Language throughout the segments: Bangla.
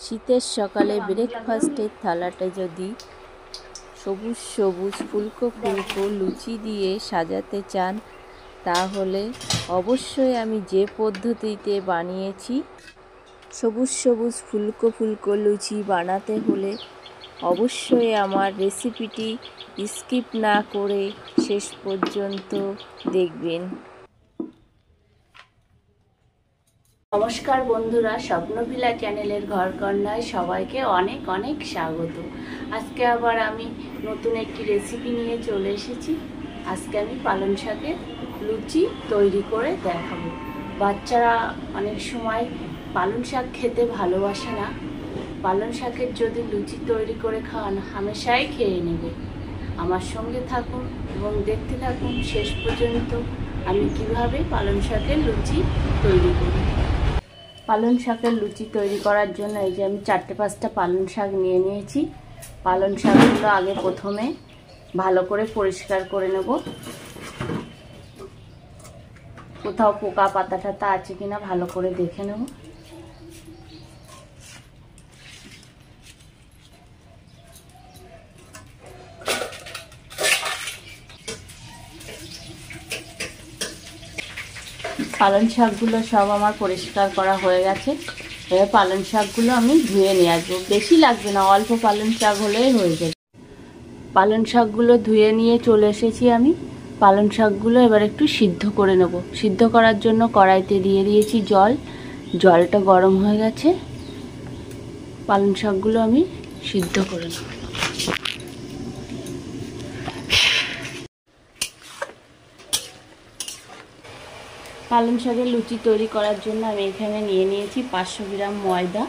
শীতের সকালে ব্রেকফাস্টের থালাটা যদি সবুজ সবুজ ফুলকো ফুলকো লুচি দিয়ে সাজাতে চান, তাহলে অবশ্যই আমি যে পদ্ধতিতে বানিয়েছি সবুজ সবুজ ফুলকো ফুলকো লুচি বানাতে হলে অবশ্যই আমার রেসিপিটি স্কিপ না করে শেষ পর্যন্ত দেখবেন। নমস্কার বন্ধুরা, স্বপ্নভিলা চ্যানেলের ঘরকন্যায় সবাইকে অনেক অনেক স্বাগত। আজকে আবার আমি নতুন একটি রেসিপি নিয়ে চলে এসেছি। আজকে আমি পালং শাকের লুচি তৈরি করে দেখাবো। বাচ্চারা অনেক সময় পালং শাক খেতে ভালোবাসে না। পালং শাকের যদি লুচি তৈরি করে খাওয়ান, হামেশাই খেয়ে নেবে। আমার সঙ্গে থাকুন এবং দেখতে থাকুন শেষ পর্যন্ত আমি কিভাবে পালং শাকের লুচি তৈরি করি। পালং শাকের লুচি তৈরি করার জন্য এই যে আমি 4-5টা পালং শাক নিয়ে নিয়েছি। পালং শাকগুলো আগে প্রথমে ভালো করে পরিষ্কার করে নেব। কোথাও পোকা পাতা টাতা আছে কিনা ভালো করে দেখে নেব। পালং শাকগুলো সব আমার পরিষ্কার করা হয়ে গেছে। এবার পালং শাকগুলো আমি ধুয়ে নিয়ে আসবো। বেশি লাগবে না, অল্প পালং শাক হলেই হয়ে যাবে। পালং শাকগুলো ধুয়ে নিয়ে চলে এসেছি আমি। পালং শাকগুলো এবার একটু সিদ্ধ করে নেব। সিদ্ধ করার জন্য কড়াইতে দিয়ে দিয়েছি জল। জলটা গরম হয়ে গেছে। পালং শাকগুলো আমি সিদ্ধ করে নেব। পালং শাকের লুচি তৈরি করার জন্য আমি এখানে নিয়ে নিয়েছি 500 গ্রাম ময়দা,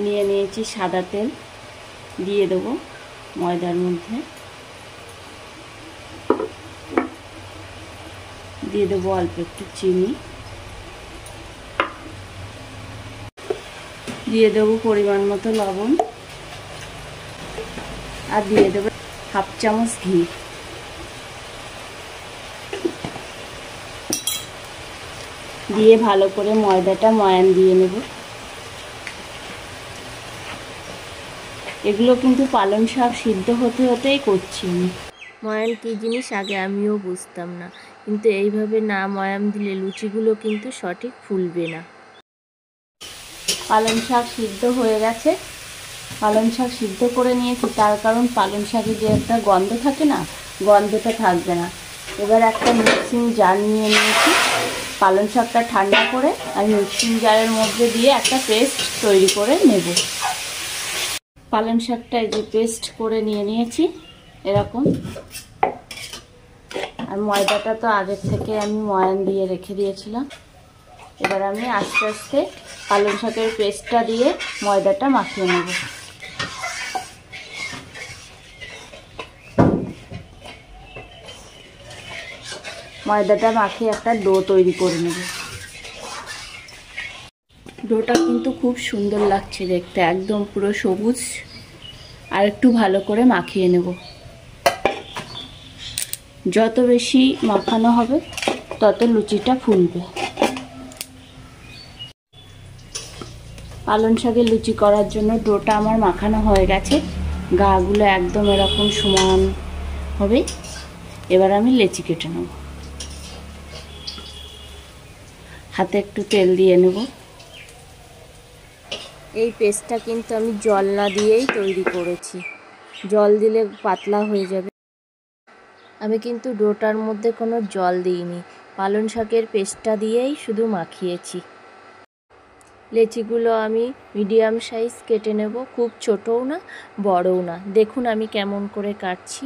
নিয়ে নিয়েছি সাদা তেল, দিয়ে দেবো ময়দার মধ্যে, দিয়ে দেবো অল্প একটু চিনি, দিয়ে দেবো পরিমাণ মতো লবণ, আর দিয়ে দেবো 1/2 চামচ ঘি। দিয়ে ভালো করে ময়দাটা ময়ান দিয়ে নেব। এগুলো কিন্তু পালং শাক সিদ্ধ হতে হতেই করছি আমি। ময়ান কী জিনিস আগে আমিও বুঝতাম না, কিন্তু এইভাবে না ময়ান দিলে লুচিগুলো কিন্তু সঠিক ফুলবে না। পালং শাক সিদ্ধ হয়ে গেছে। পালং শাক সিদ্ধ করে নিয়েছি, তার কারণ পালং শাকে যে একটা গন্ধ থাকে না, গন্ধটা থাকবে না। এবার একটা মিক্সিং জার নিয়ে নিয়েছি। পালং শাকটা ঠান্ডা করে আমি মিক্সিং জারের মধ্যে দিয়ে একটা পেস্ট তৈরি করে নেব। পালং শাকটা এই যে পেস্ট করে নিয়ে নিয়েছি এরকম। আর ময়দাটা তো আগের থেকে আমি ময়ান দিয়ে রেখে দিয়েছিলাম। এবার আমি আস্তে আস্তে পালং শাকের পেস্টটা দিয়ে ময়দাটা মাখিয়ে নেব। ময়দাটা মাখিয়ে একটা ডো তৈরি করে নেব। ডোটা কিন্তু খুব সুন্দর লাগছে দেখতে, একদম পুরো সবুজ। আর একটু ভালো করে মাখিয়ে নেব। যত বেশি মাখানো হবে তত লুচিটা ফুলবে। পালং শাকের লুচি করার জন্য ডোটা আমার মাখানো হয়ে গেছে। গাগুলো একদম এরকম সমান হবে। এবার আমি লেচি কেটে নেব। হাতে একটু তেল দিয়ে নেব। এই পেস্টটা কিন্তু আমি জল না দিয়েই তৈরি করেছি। জল দিলে পাতলা হয়ে যাবে। আমি কিন্তু ডোটার মধ্যে কোনো জল দিইনি, পালং শাকের পেস্টটা দিয়েই শুধু মাখিয়েছি। লেচিগুলো আমি মিডিয়াম সাইজ কেটে নেব, খুব ছোটও না বড়ও না। দেখুন আমি কেমন করে কাটছি।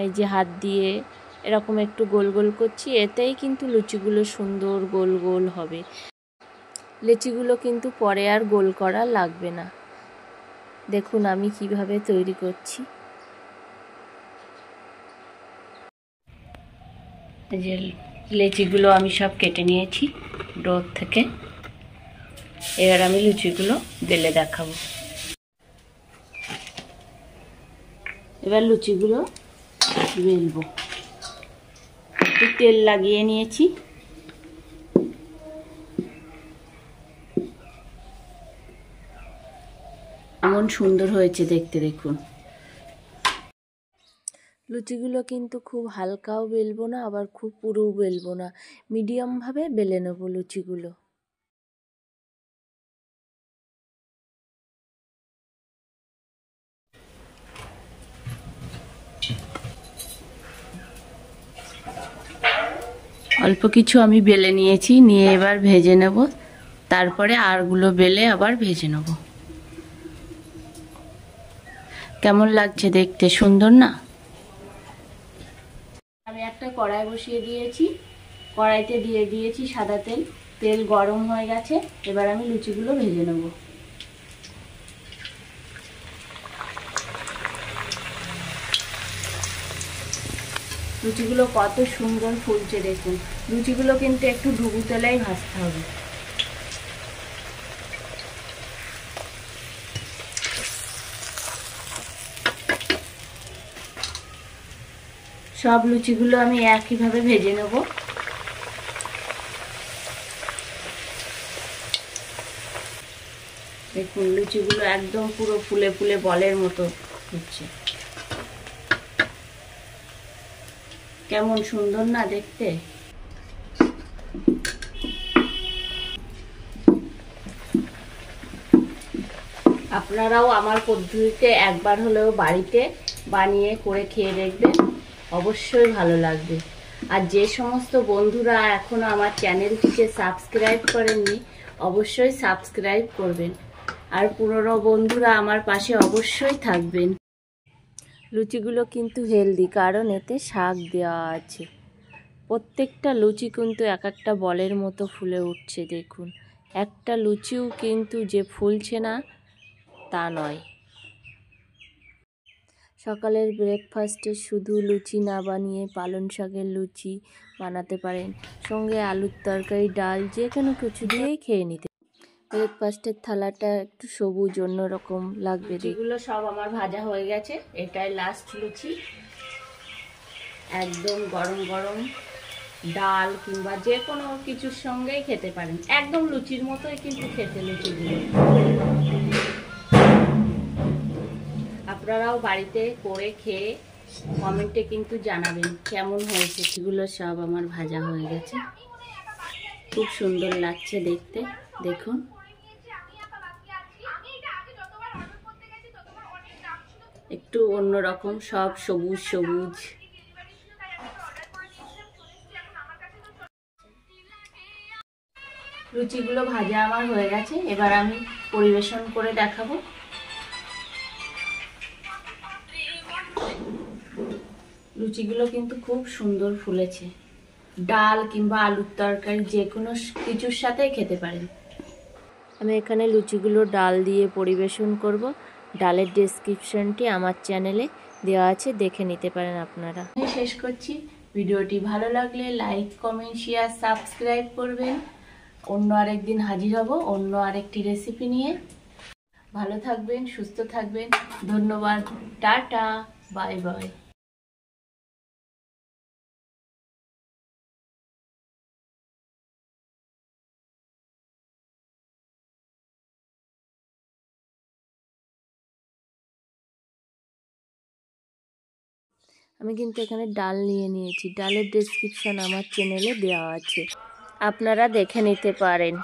এই যে হাত দিয়ে এরকম একটু গোল গোল করছি, এতেই কিন্তু লুচিগুলো সুন্দর গোল গোল হবে। লেচিগুলো কিন্তু পরে আর গোল করা লাগবে না। দেখুন আমি কিভাবে তৈরি করছি। এই যে লেচিগুলো আমি সব কেটে নিয়েছি ডো থেকে। এবার আমি লুচিগুলো বেলে দেখাবো। এবার লুচিগুলো বেলবো। একটু তেল লাগিয়ে নিয়েছি। সুন্দর হয়েছে দেখতে, দেখুন। লুচিগুলো কিন্তু খুব হালকাও বেলবো না, আবার খুব পুরোও বেলবো না, মিডিয়ামভাবে বেলে নেবো লুচিগুলো। অল্প কিছু আমি বেলে নিয়েছি, নিয়ে এবার ভেজে নেব, তারপরে আরগুলো বেলে আবার ভেজে নেব। কেমন লাগছে দেখতে, সুন্দর না? আমি একটা কড়াই বসিয়ে দিয়েছি, কড়াইতে দিয়ে দিয়েছি সাদা তেল, তেল গরম হয়ে গেছে, এবার আমি লুচিগুলো ভেজে নেব। লুচিগুলো কত সুন্দর ফুলছে দেখুন। লুচিগুলো কিন্তু একটু ডুবু তেলেই ভাজতে হবে। সব লুচিগুলো আমি একইভাবে ভেজে নেব। দেখুন লুচিগুলো একদম পুরো ফুলে ফুলে বলের মতো হচ্ছে। কেমন সুন্দর না দেখতে? আপনারাও আমার পদ্ধতিতে একবার হলেও বাড়িতে বানিয়ে করে খেয়ে দেখবেন, অবশ্যই ভালো লাগবে। আর যে সমস্ত বন্ধুরা এখনো আমার চ্যানেলটিকে সাবস্ক্রাইব করেননি, অবশ্যই সাবস্ক্রাইব করবেন। আর পুরনো বন্ধুরা আমার পাশে অবশ্যই থাকবেন। লুচিগুলো কিন্তু হেলদি, কারণ এতে শাক দেওয়া আছে। প্রত্যেকটা লুচি কিন্তু এক একটা বলের মতো ফুলে উঠছে দেখুন। একটা লুচিও কিন্তু যে ফুলছে না তা নয়। সকালের ব্রেকফাস্টে শুধু লুচি না বানিয়ে পালং শাকের লুচি বানাতে পারেন, সঙ্গে আলুর তরকারি, ডাল, যে কোনো কিছু দিয়েই খেয়ে নিতে। ব্রেকফাস্টের থালাটা একটু সবুজ অন্যরকম লাগবে। লুচিগুলো সব আমার ভাজা হয়ে গেছে, এটাই লাস্ট লুচি। একদম গরম গরম ডাল কিংবা যে কোনো কিছুর সঙ্গেই খেতে পারেন, একদম লুচির মতোই কিন্তু খেতে লুচিগুলো। আপনারাও বাড়িতে করে খেয়ে কমেন্টে কিন্তু জানাবেন কেমন হয়েছে। এগুলো সব আমার ভাজা হয়ে গেছে, খুব সুন্দর লাগছে দেখতে, দেখুন। একটু অন্যরকম, সব সবুজ সবুজ। লুচিগুলো ভাজা আমার হয়ে গেছে, এবার আমি পরিবেশন করে দেখাবো। লুচিগুলো কিন্তু খুব সুন্দর ফুলেছে, ডাল কিংবা আলুর তরকারি যে কোনো কিছুর সাথেই খেতে পারেন। আমি এখানে লুচিগুলো ডাল দিয়ে পরিবেশন করব। ডালের ডেসক্রিপশনটি আমার চ্যানেলে দেওয়া আছে, দেখে নিতে পারেন আপনারা। শেষ করছি। ভিডিওটি ভালো লাগলে লাইক, কমেন্ট, শেয়ার, সাবস্ক্রাইব করবেন। অন্য আরেকদিন হাজির হব অন্য আরেকটি রেসিপি নিয়ে। ভালো থাকবেন, সুস্থ থাকবেন। ধন্যবাদ। Tata, bye bye. আমি কিন্তু এখানে ডাল নিয়ে নিয়েছি, ডালের ডেসক্রিপশন আমার চ্যানেলে দেওয়া আছে, আপনারা দেখে নিতে পারেন।